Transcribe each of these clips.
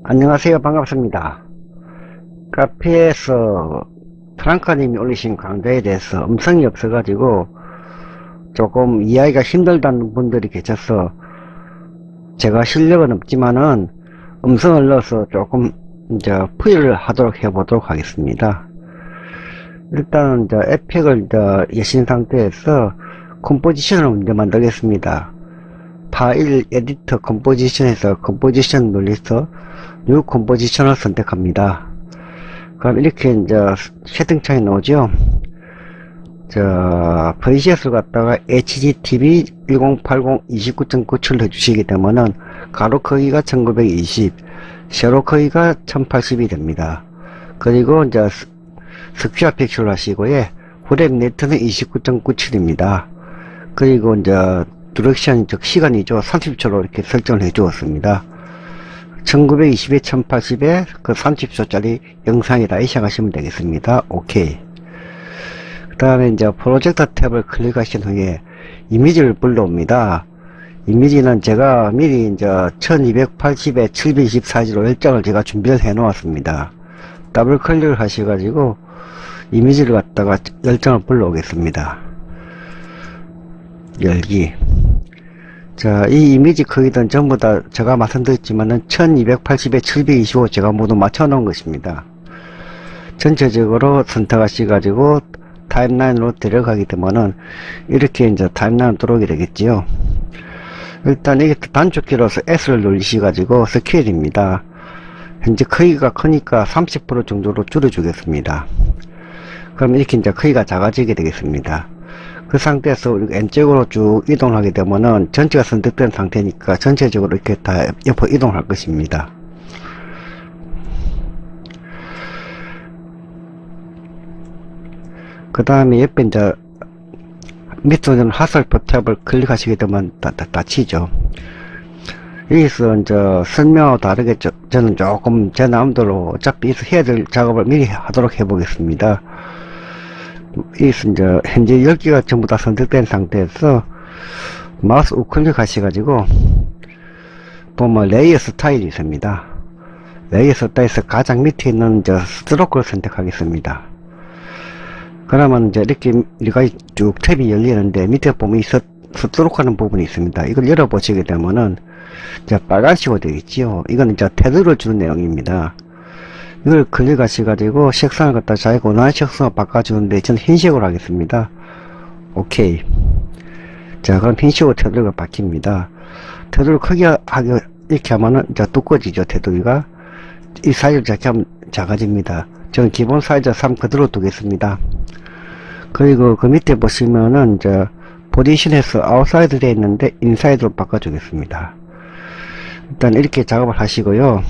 안녕하세요. 반갑습니다. 카페에서 프랑카님이 올리신 강좌에 대해서 음성이 없어가지고 조금 이해하기가 힘들다는 분들이 계셔서 제가 실력은 없지만은 음성을 넣어서 조금 이제 풀이를 하도록 해보도록 하겠습니다. 일단은 이제 에펙을 이제 여신 상태에서 컴포지션을 먼저 만들겠습니다. 파일 에디터 컴포지션에서 컴포지션 눌러서 뉴 컴포지션을 선택합니다. 그럼 이렇게 이제 세팅창이 나오죠. VCS를 갖다가 HGTV 1080 29.97 해주시게 되면은 가로 크기가 1920, 세로 크기가 1080이 됩니다. 그리고 이제 스퀘어 픽셀 하시고요. 프레임 레이트는 29.97입니다. 그리고 이제 듀렉션, 즉 시간이죠. 30초로 이렇게 설정을 해 주었습니다. 1920에 1080에 그 30초짜리 영상이라 생각하시면 되겠습니다. 오케이. 그 다음에 이제 프로젝터 탭을 클릭하신 후에 이미지를 불러옵니다. 이미지는 제가 미리 이제 1280에 724G로 열장을 제가 준비를 해 놓았습니다. 더블 클릭을 하셔가지고 이미지를 갖다가 열장을 불러오겠습니다. 열기. 자, 이 이미지 크기는 전부 다 제가 말씀드렸지만은 1280에 725 제가 모두 맞춰 놓은 것입니다. 전체적으로 선택하셔가지고 타임라인으로 데려가게 되면은 이렇게 이제 타임라인 들어오게 되겠지요. 일단 이게 단축키로서 S를 누르셔가지고 스케일입니다. 현재 크기가 크니까 30% 정도로 줄여주겠습니다. 그럼 이렇게 이제 크기가 작아지게 되겠습니다. 그 상태에서 우리가 N쪽으로 쭉 이동하게 되면은 전체가 선택된 상태니까 전체적으로 이렇게 다 옆으로 이동할 것입니다. 그 다음에 옆에 이제 밑으로 있는 화살표 탭을 클릭하시게 되면 닫히죠. 여기서 이제 설명하고 다르게 저는 조금 제 마음대로 어차피 해야 될 작업을 미리 하도록 해 보겠습니다. 여기서 이제 현재 10개가 전부 다 선택된 상태에서 마우스 우클릭 하셔가지고 보면 레이어 스타일이 있습니다. 레이어 스타일에서 가장 밑에 있는 이제 스트로크를 선택하겠습니다. 그러면 이제 이렇게 우리가 쭉 탭이 열리는데 밑에 보면 이 스트로크 하는 부분이 있습니다. 이걸 열어보시게 되면은 이제 빨간색으로 되어 있지요. 이건 이제 테두리를 주는 내용입니다. 이걸 클릭하셔가지고 색상을 갖다 자기가 원하는 색상을 바꿔주는데 저는 흰색으로 하겠습니다. 오케이. 자, 그럼 흰색으로 테두리가 바뀝니다. 테두리 크게 하게 이렇게 하면은 이제 두꺼워지죠. 테두리가 이 사이즈를 작게 하면 작아집니다. 저는 기본 사이즈 3 그대로 두겠습니다. 그리고 그 밑에 보시면은 이제 포지션에서 아웃사이드 되어 있는데 인사이드로 바꿔주겠습니다. 일단 이렇게 작업을 하시고요.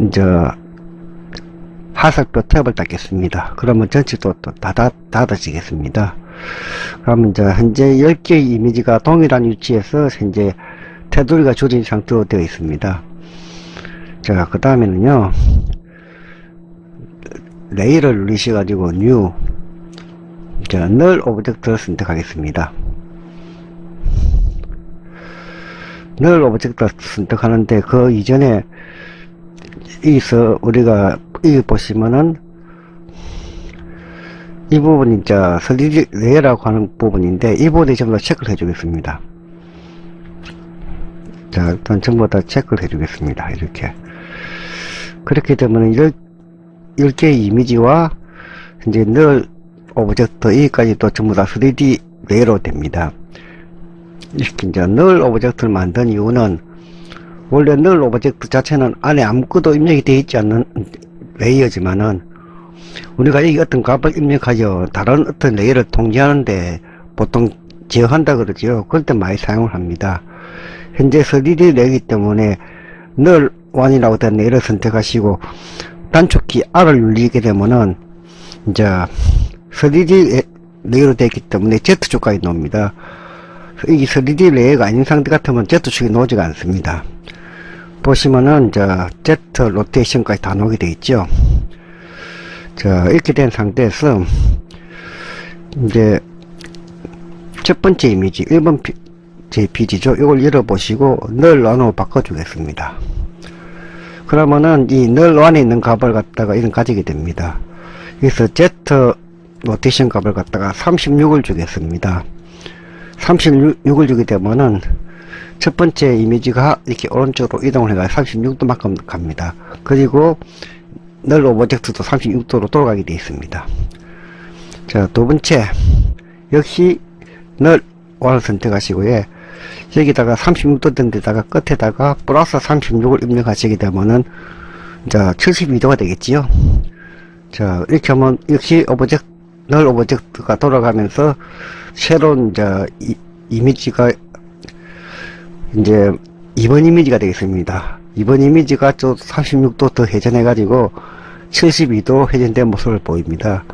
이제 화살표 탭을 닫겠습니다. 그러면 전체도 또 닫아지겠습니다. 그러면 이제 현재 10개의 이미지가 동일한 위치에서 현재 테두리가 줄인 상태로 되어 있습니다. 자, 그 다음에는요, 레이를 누르셔가지고 뉴, 이제 널 오브젝트를 선택하겠습니다. 널 오브젝트를 선택하는데 그 이전에 여기서 우리가 여기 보시면은 이 부분이 이제 3D 레이어라고 하는 부분인데 이 부분에 전부 다 체크를 해주겠습니다. 자, 일단 전부 다 체크를 해주겠습니다. 이렇게. 그렇게 되면 10개의 이미지와 이제 널 오브젝트 여기까지도 전부 다 3D 레이어로 됩니다. 이렇게 이제 널 오브젝트를 만든 이유는 원래 널 오브젝트 자체는 안에 아무것도 입력이 되어 있지 않는 레이어지만은 우리가 여기 어떤 값을 입력하여 다른 어떤 레이어를 통제하는데 보통 제어한다 그러죠. 그럴 때 많이 사용을 합니다. 현재 3D 레이어이기 때문에 널 1이라고 된 레이어를 선택하시고 단축키 R을 누르게 되면은 이제 3D 레이어로 되었기 때문에 Z축까지 나옵니다. 이 3D 레이어가 아닌 상태 같으면 Z축이 나오지가 않습니다. 보시면은 이제 Z 로테이션까지 다 나오게 되어 있죠. 자, 이렇게 된 상태에서 이제 첫 번째 이미지 1번 JPG죠. 이걸 열어보시고 널 나눠 바꿔주겠습니다. 그러면은 이 널 안에 있는 값을 갖다가 이런 가지게 됩니다. 그래서 Z 로테이션 값을 갖다가 36을 주겠습니다. 36을 주게 되면은 첫 번째 이미지가 이렇게 오른쪽으로 이동을 해가 36도만큼 갑니다. 그리고 널 오브젝트도 36도로 돌아가게 되어 있습니다. 자, 두 번째, 역시 널 1을 선택하시고요. 여기다가 36도 된 데다가 끝에다가 플러스 36을 입력하시게 되면은 자 72도가 되겠지요. 자, 이렇게 하면 역시 널 오브젝트가 돌아가면서 새로운 이미지가 이제 2번 이미지가 되겠습니다. 2번 이미지가 또 36도 더 회전해 가지고 72도 회전된 모습을 보입니다.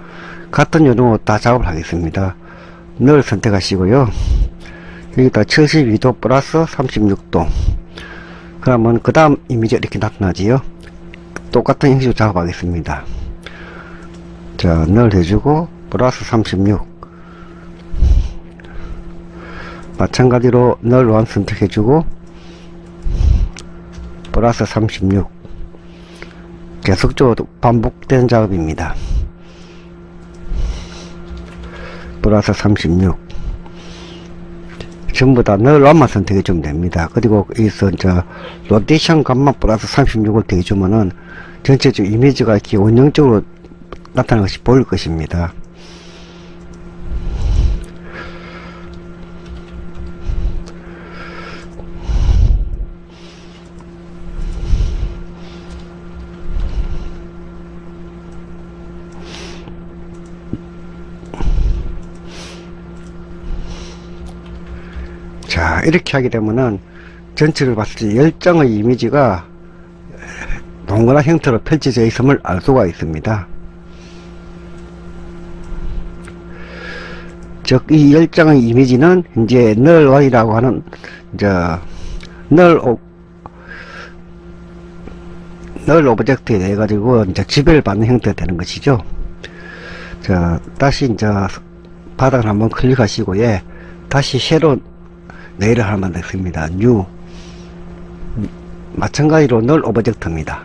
같은 요령으로 다 작업을 하겠습니다. 널 선택하시고요. 여기다 72도 플러스 36도. 그러면 그 다음 이미지가 이렇게 나타나지요. 똑같은 형식으로 작업하겠습니다. 자, 널 해주고 플러스 36. 마찬가지로 널 1 선택해주고 플러스 36. 계속적으로 반복되는 작업입니다. 플러스 36. 전부 다 널 1만 선택해주면 됩니다. 그리고 여기서 로테이션 값만 플러스 36을 더해주면은 전체적으로 이미지가 이렇게 원형적으로 나타나는 것이 보일 것입니다. 자, 이렇게 하게 되면은 전체를 봤을 때 열장의 이미지가 동그란 형태로 펼쳐져 있음을 알 수가 있습니다. 즉, 이 열장의 이미지는 이제 널 1이라고 하는 널 오브젝트에 대해 가지고 이제 지배를 받는 형태가 되는 것이죠. 자, 다시 바닥을 한번 클릭하시고 다시 새로운 레이를 하나 만들겠습니다. 뉴. 마찬가지로 널 오브젝트입니다.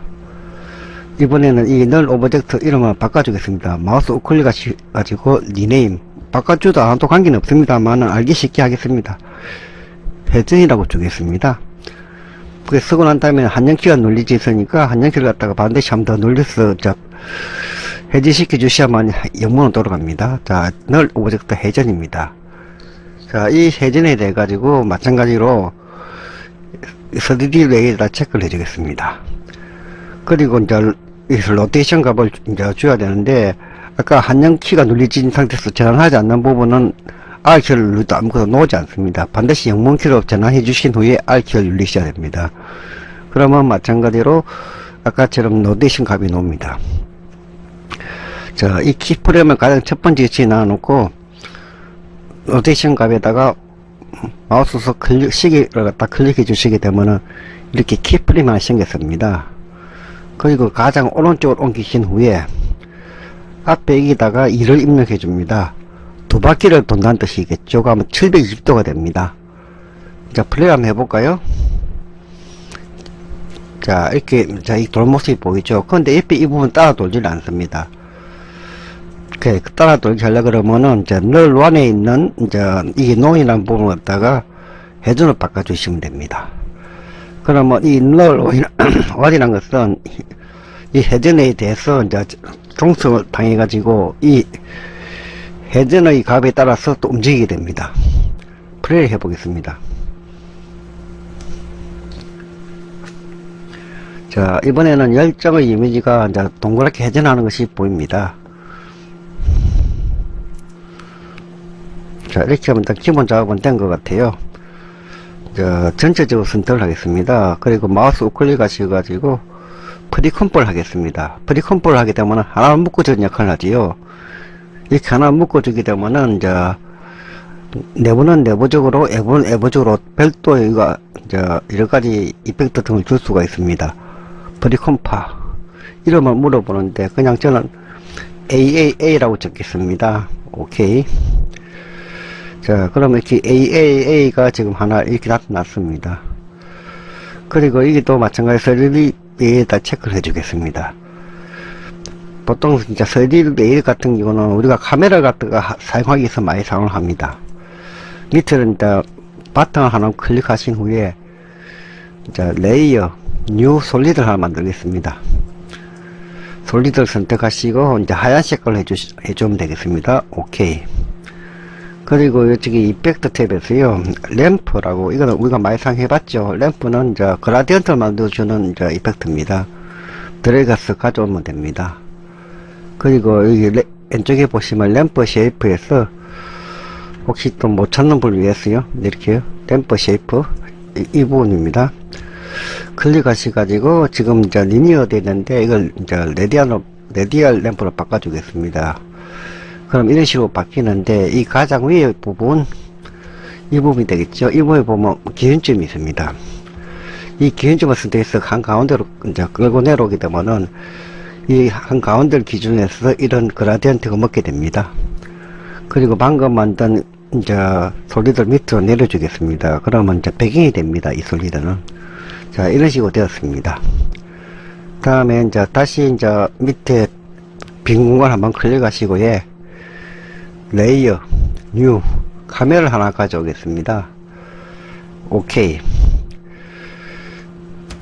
이번에는 이 널 오브젝트 이름을 바꿔주겠습니다. 마우스 우클릭 하시고 리네임. 바꿔줘도 안 해도 관계는 없습니다만 알기 쉽게 하겠습니다. 회전이라고 주겠습니다. 그게 쓰고 난 다음에 한정키가 눌리지 있으니까 한정키를 갖다가 반드시 한 번 더 눌려서 해제시켜 주셔야만 영문으로 돌아갑니다. 자, 널 오브젝트 회전입니다. 자, 이 회전에 대해 가지고 마찬가지로 3D 레이에다 체크를 해주겠습니다. 그리고 여기서 로테이션 값을 줘야 되는데, 아까 한정키가 눌려진 상태에서 전환하지 않는 부분은 R키를 눌러도 아무것도 나오지 않습니다. 반드시 영문키로 전환해 주신 후에 R키를 눌리셔야 됩니다. 그러면 마찬가지로 아까처럼 로테이션 값이 나옵니다. 자, 이 키프레임을 가장 첫 번째 위치에 놔놓고 로테이션 값에다가 마우스 시계를 갖다 클릭해 주시게 되면은 이렇게 키프레임 하나 생겼습니다. 그리고 가장 오른쪽으로 옮기신 후에 앞에 여기다가 2를 입력해 줍니다. 두 바퀴를 돈다는 뜻이겠죠. 그러면 720도가 됩니다. 자, 플레이 한번 해볼까요? 자, 이렇게 이 돌모습이 보이죠. 그런데 옆에 이 부분 따라 돌지를 않습니다. 따라 돌기 하려고 그러면은 널 1에 있는 이게 농이라는 부분을 갖다가 회전을 바꿔주시면 됩니다. 그러면 이 널 1이라는 것은 이 회전에 대해서 종속을 당해 가지고 이 회전의 값에 따라서 또 움직이게 됩니다. 플레이 해 보겠습니다. 자, 이번에는 열정의 이미지가 동그랗게 회전하는 것이 보입니다. 자, 이렇게 하면 기본 작업은 된 것 같아요. 전체적으로 선택을 하겠습니다. 그리고 마우스 우클릭 하셔가지고 프리컴포를 하겠습니다. 프리컴포를 하게 되면 하나 묶어주는 역할을 하지요. 이렇게 하나 묶어주게 되면은 내부는 내부적으로, 외부는 외부적으로 별도의 여러가지 이펙트 등을 줄 수가 있습니다. 프리컴파 이름을 물어보는데 그냥 저는 AAA라고 적겠습니다. 오케이. 자, 그러면 이렇게 AAA가 지금 하나 이렇게 나타났습니다. 그리고 이게 또 마찬가지로 위에다 체크를 해주겠습니다. 보통 진짜 3D 레일 같은 경우는 우리가 카메라 같은 거 사용하기 위해서 많이 사용을 합니다. 밑에는 이제 바탕을 하나 클릭하신 후에 이제 레이어 뉴 솔리드를 하나 만들겠습니다. 솔리드를 선택하시고 이제 하얀 색깔로 해주면 되겠습니다. 오케이. 그리고 이쪽에 이펙트 탭에서요 램프라고, 이거는 우리가 많이 사용해봤죠. 램프는 이제 그라디언트를 만들어주는 이제 이펙트입니다. 드래그해서 가져오면 됩니다. 그리고 여기 왼쪽에 보시면 램프 쉐이프에서 혹시 또 못 찾는 분을 위해서요 이렇게요 램프 쉐이프 이 부분입니다. 클릭하셔가지고 지금 이제 리니어 되는데 이걸 이제 레디얼 램프로 바꿔주겠습니다. 그럼 이런 식으로 바뀌는데 이 가장 위에 부분, 이 부분이 되겠죠. 이 부분에 보면 기준점이 있습니다. 이 기준점을 선택해서 한가운데로 이제 끌고 내려오게 되면은 이 한가운데를 기준해서 이런 그라디언트가 먹게 됩니다. 그리고 방금 만든 이제 솔리드를 밑으로 내려주겠습니다. 그러면 이제 배경이 됩니다. 이 솔리드는. 자, 이런 식으로 되었습니다. 다음에 이제 다시 이제 밑에 빈 공간 한번 클릭하시고, 예. 레이어, 뉴, 카메라를 하나 가져오겠습니다. 오케이.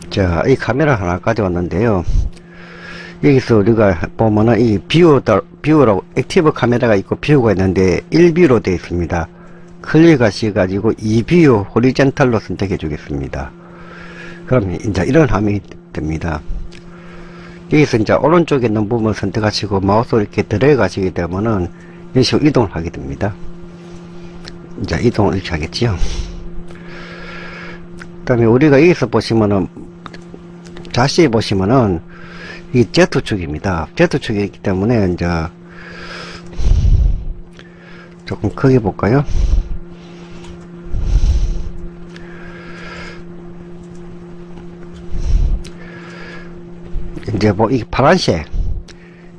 자, 이 카메라 하나 가져왔는데요. 여기서 우리가 보면은 이 뷰라고 액티브 카메라가 있고 뷰가 있는데 1뷰로 되어 있습니다. 클릭하셔가지고 2뷰 호리젠탈로 선택해 주겠습니다. 그럼 이제 이런 화면이 됩니다. 여기서 이제 오른쪽에 있는 부분을 선택하시고 마우스로 이렇게 들어가시게 되면은 이런 식으로 이동을 하게 됩니다. 이제 이동을 이렇게 하겠지요. 그 다음에 우리가 여기서 보시면은 자세히 보시면은 이 Z축입니다. Z축이 있기 때문에 이제 조금 크게 볼까요? 이제 뭐 이 파란색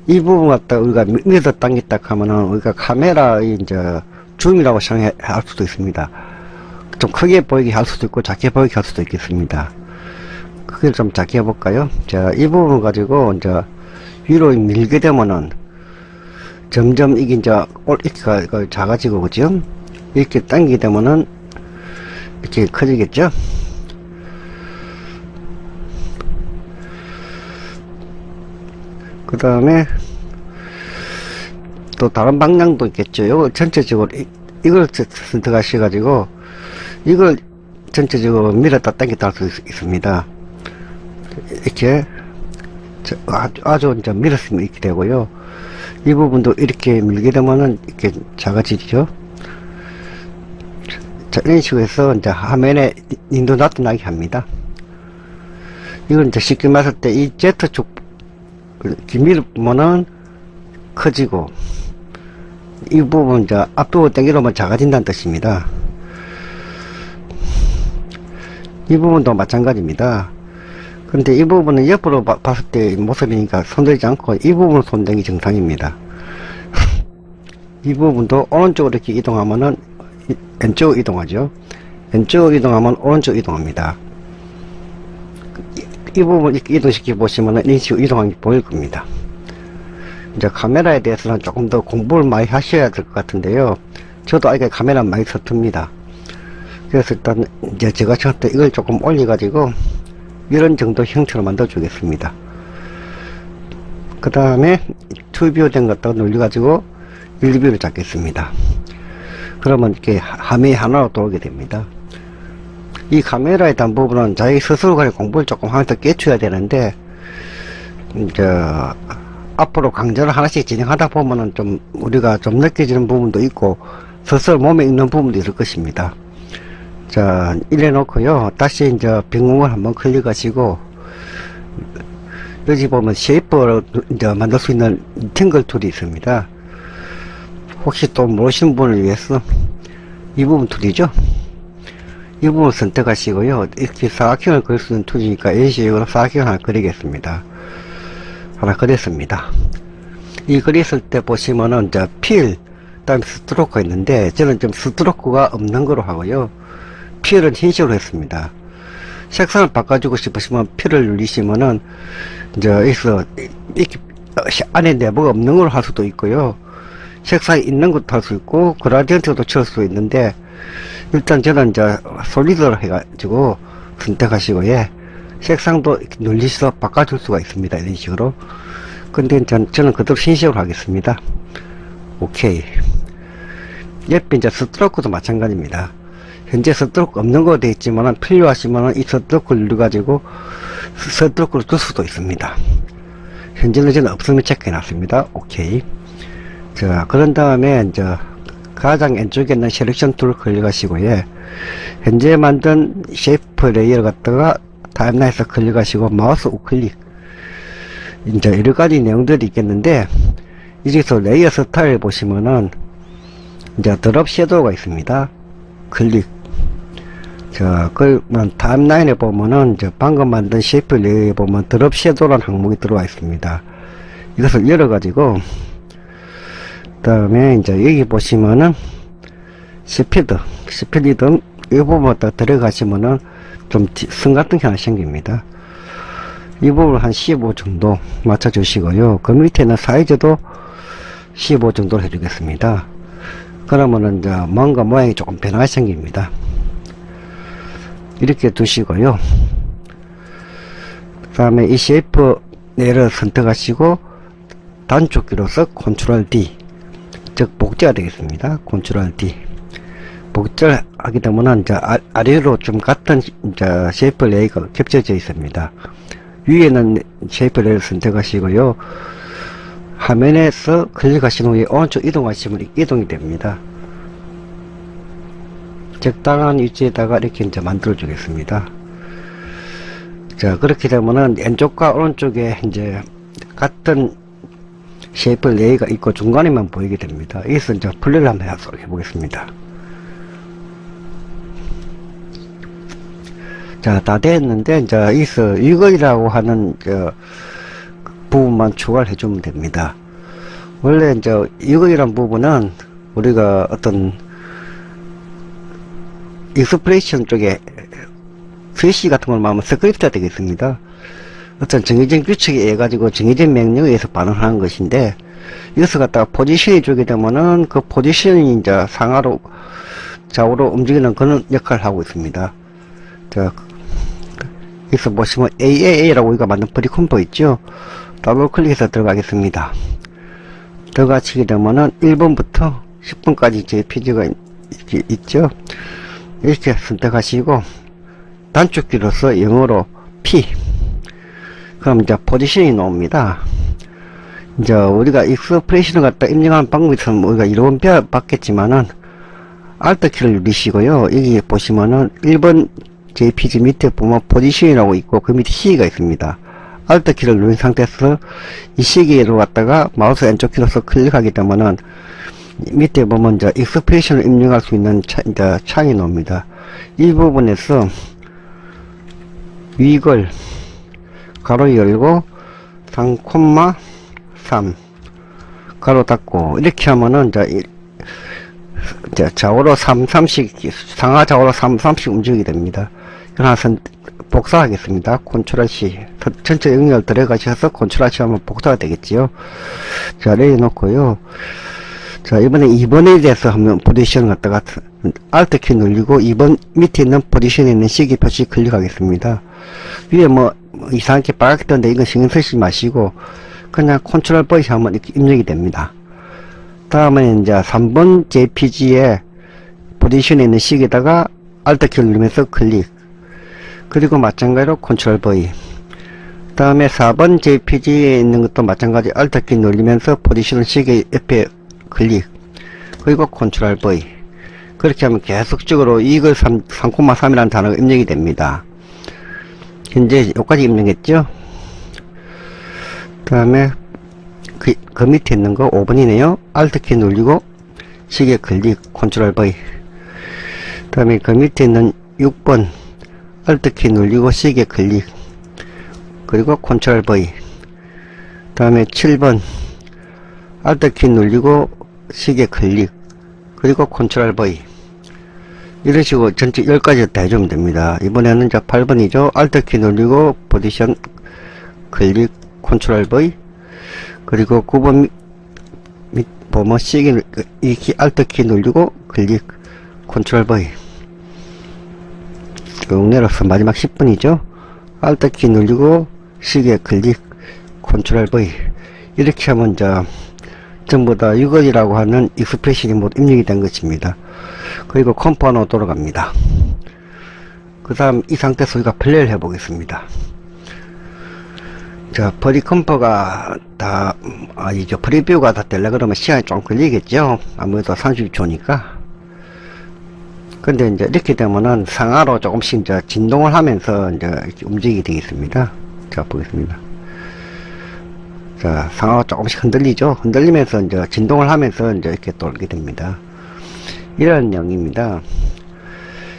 이 부분 갖다 우리가 밑에서 당겼다 하면은 우리가 카메라의 이제 줌이라고 생각할 수도 있습니다. 좀 크게 보이게 할 수도 있고 작게 보이게 할 수도 있겠습니다. 크게 좀 작게 해볼까요? 자, 이 부분 가지고 이제 위로 밀게 되면은 점점 이게 이제 이렇게 작아지고, 그죠? 이렇게 당기게 되면은 이렇게 커지겠죠? 그 다음에 또 다른 방향도 있겠죠. 이걸 전체적으로 이걸 선택하셔가지고 이걸 전체적으로 밀었다 당겼다 할 수 있습니다. 이렇게 아주 이제 밀었으면 이렇게 되고요. 이 부분도 이렇게 밀게 되면은 이렇게 작아지죠. 자, 이런 식으로 해서 이제 화면에 인도 나타나게 합니다. 이걸 이제 쉽게 말할 때 이 Z축 밀으면은 커지고, 이 부분 이제 앞쪽으로 당기면 작아진다는 뜻입니다. 이 부분도 마찬가지입니다. 근데 이 부분은 옆으로 봤을 때 모습이니까 손들지 않고 이 부분을 손대기 정상입니다. 이 부분도 오른쪽으로 이렇게 이동하면은 왼쪽으로 이동하죠. 왼쪽으로 이동하면 오른쪽으로 이동합니다. 이 부분 이렇게 이동시켜 보시면은 이런 식으로 이동하는 게 보일 겁니다. 이제 카메라에 대해서는 조금 더 공부를 많이 하셔야 될 것 같은데요. 저도 아직 카메라 많이 서툽니다. 그래서 일단 이제 제가 처음에 이걸 조금 올려 가지고 이런 정도 형태로 만들어 주겠습니다. 그 다음에 투뷰 된 것도 눌려 가지고 1뷰를 잡겠습니다. 그러면 이렇게 화면이 하나로 들어오게 됩니다. 이 카메라에 대한 부분은 자기 스스로 간에 공부를 조금 하면서 깨쳐야 되는데, 이제 앞으로 강좌를 하나씩 진행하다 보면은 좀 우리가 좀 느껴지는 부분도 있고 스스로 몸에 있는 부분도 있을 것입니다. 자, 이래 놓고요. 다시 이제 빈공을 한번 클릭하시고, 여기 보면 쉐이프를 이제 만들 수 있는 탱글 툴이 있습니다. 혹시 또 모르시는 분을 위해서 이 부분 툴이죠. 이 부분 선택하시고요. 이렇게 사각형을 그릴 수 있는 툴이니까 이런 식으로 사각형을 하나 그리겠습니다. 하나 그렸습니다. 이 그렸을 때 보시면은 이제 필, 다음에 스트로크가 있는데 저는 좀 스트로크가 없는 거로 하고요. 필은 흰색으로 했습니다. 색상을 바꿔주고 싶으시면 P를 누르시면은 이제 여기서 이렇게 안에 내부가 없는 걸 할 수도 있고요. 색상이 있는 것도 할 수 있고 그라디언트도 칠 수 있는데, 일단 저는 이제 솔리드로 해가지고 선택하시고, 예, 색상도 눌리셔서 바꿔줄 수가 있습니다. 이런 식으로. 근데 저는 그대로 신식으로 하겠습니다. 오케이. 옆에 이제 스트로크도 마찬가지입니다. 현재 스트로크 없는 거 되어 있지만 필요하시면 이 스트로크를 누르가지고 스트로크를 줄 수도 있습니다. 현재는 저는 없으면 체크해 놨습니다. 오케이. 자, 그런 다음에 이제 가장 왼쪽에 있는 셀렉션 툴을 클릭하시고, 예, 현재 만든 쉐이프 레이어를 갖다가 타임라인에서 클릭하시고 마우스 우클릭. 이제 여러가지 내용들이 있겠는데, 여기서 레이어 스타일 보시면은 이제 드롭 섀도우가 있습니다. 클릭. 자, 그러면 타임라인에 보면은 이제 방금 만든 쉐이프 레이어에 보면 드롭 섀도우라는 항목이 들어와 있습니다. 이것을 열어가지고, 그 다음에 이제 여기 보시면은 스피드 등 이 부분 딱 들어가시면은 좀 선 같은 게 하나 생깁니다. 이 부분 한 15 정도 맞춰 주시고요. 그 밑에는 사이즈도 15 정도로 해주겠습니다. 그러면은 이제 뭔가 모양이 조금 변화가 생깁니다. 이렇게 두시고요. 그 다음에 이 쉐이프 내를 선택하시고 단축키로서 컨트롤 D, 즉 복제가 되겠습니다. 컨트롤 D. 복제를 하게 되면 이제 아래로 좀 같은 이제 쉐이프 레이가 겹쳐져 있습니다. 위에는 쉐이프 레이를 선택하시고요. 화면에서 클릭하신 후에 오른쪽 이동하시면 이동이 됩니다. 적당한 위치에다가 이렇게 이제 만들어 주겠습니다. 자, 그렇게 되면은 왼쪽과 오른쪽에 이제 같은 쉐이프 레이가 있고 중간에만 보이게 됩니다. 여기서 이제 플레이를 한번 해보겠습니다. 자, 다 됐는데 이제 여기서 이거이라고 하는 부분만 추가를 해주면 됩니다. 원래 이제 이거이란 부분은 우리가 어떤 익스프레션 쪽에 스위치 같은 걸 말하면 스크립트가 되겠습니다. 어떤 정해진 규칙에 의해 가지고 정해진 명령에 의해서 반응하는 것인데, 이것을 갖다가 포지션이 주게 되면은 그 포지션이 이제 상하로 좌우로 움직이는 그런 역할을 하고 있습니다. 자, 여기서 보시면 AAA라고 우리가 만든 프리컴포 있죠? 더블 클릭해서 들어가겠습니다. 들어가시게 되면은 1번부터 10번까지 JPG가 있죠? 이렇게 선택하시고 단축키로서 영어로 P, 그럼 이제 포지션이 나옵니다. 이제 우리가 익스프레션을 갖다 입력하는 방법이 있으면 우리가 여러 번 배워봤겠지만은 Alt 키를 누르시고요. 여기 보시면은 1번 JPG 밑에 보면 포지션이라고 있고 그 밑에 시기가 있습니다. Alt 키를 누른 상태에서 이 시기로 갖다가 마우스 왼쪽 키로서 클릭하게 되면은 밑에 보면 이제 익스프레션을 입력할 수 있는 이제 창이 나옵니다. 이 부분에서 위글 가로 열고 3,3 가로 닫고 이렇게 하면은 이제 좌우로 3,3씩 상하 좌우로 3,3씩 움직이게 됩니다. 그러나 복사하겠습니다. 컨트롤 C 전체 영역을 들어가셔서 컨트롤 C 하면 복사가 되겠지요. 자, 내려놓고요. 자, 이번에 2번에 대해서 한번 포지션을 갖다가 Alt 키 눌리고 2번 밑에 있는 포지션에 있는 시계 표시 클릭하겠습니다. 위에 뭐 이상하게 빨갛게 떴는데 이건 신경 쓰시지 마시고 그냥 컨트롤 V 하면 이렇게 입력이 됩니다. 다음에 이제 3번 JPG에 포지션에 있는 시계에다가 Alt 키를 누르면서 클릭, 그리고 마찬가지로 컨트롤 V. 다음에 4번 JPG에 있는 것도 마찬가지 Alt 키 누르면서 포지션 시계 옆에 클릭, 그리고 컨트롤 V. 그렇게 하면 계속적으로 이걸 3,3이라는 단어가 입력이 됩니다. 현재 여기까지 입력했죠. 그 다음에 그 밑에 있는 거 5번이네요. Alt 키 눌리고 시계 클릭, 컨트롤 V. 그 다음에 그 밑에 있는 6번 Alt 키 눌리고 시계 클릭, 그리고 컨트롤 V. 그 다음에 7번 Alt 키 눌리고 시계 클릭, 그리고 컨트롤 V. 이런 식으로 전체 10가지 다 해주면 됩니다. 이번에는 이제 8번이죠. Alt 키 누르고 포지션 클릭 컨트롤 V, 그리고 9번 밑 보면 시계 이키 Alt 키 누르고 클릭 컨트롤 V 쭉 내려서 마지막 10번이죠. Alt 키 누르고 시계 클릭 컨트롤 V 이렇게 하면 이제 전부 다 이것이라고 하는 익스프레션이 모두 입력이 된 것입니다. 그리고 컴포너로 돌아갑니다. 그 다음 이 상태에서 우리가 플레이를 해 보겠습니다. 자, 프리컴퍼가 다 아니죠. 프리뷰가 다 되려 그러면 시간이 좀 걸리겠죠. 아무래도 30초니까. 근데 이제 이렇게 되면은 상하로 조금씩 이제 진동을 하면서 이제 이렇게 움직이게 되겠습니다. 자, 보겠습니다. 자, 상하로 조금씩 흔들리죠. 흔들리면서 이제 진동을 하면서 이제 이렇게 돌게 됩니다. 이런 내용입니다.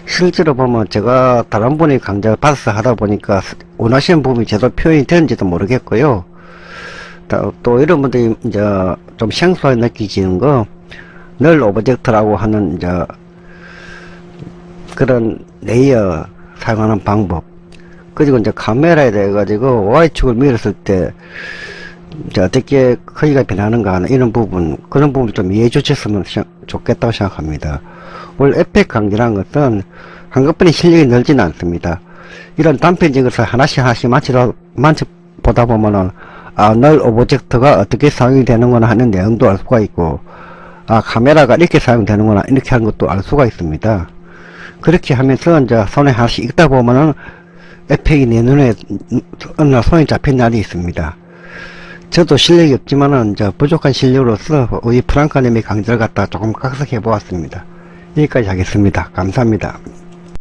실제로 보면 제가 다른 분의 강좌를 받아서 하다 보니까 원하시는 부분이 제대로 표현이 되는지도 모르겠고요. 또 이런 분들이 이제 좀 생소하게 느끼시는 거, 널 오브젝트라고 하는 이제 그런 레이어 사용하는 방법, 그리고 이제 카메라에 대해 가지고 Y축을 밀었을 때 이제 어떻게 크기가 변하는가 하는 이런 부분, 그런 부분을 좀 이해해 주셨으면 좋겠다고 생각합니다. 원래 에펙 강좌라는 것은 한꺼번에 실력이 늘지는 않습니다. 이런 단편적인 것을 하나씩 보다 보면은, 널 오브젝트가 어떻게 사용이 되는구나 하는 내용도 알 수가 있고, 카메라가 이렇게 사용되는구나 이렇게 하는 것도 알 수가 있습니다. 그렇게 하면서 이제 손에 하나씩 읽다 보면은 에펙이 내 눈에 어느 날 손에 잡힌 날이 있습니다. 저도 실력이 없지만은 이제 부족한 실력으로서 우리 프랑카님의 강좌를 갖다 조금 각색해 보았습니다. 여기까지 하겠습니다. 감사합니다.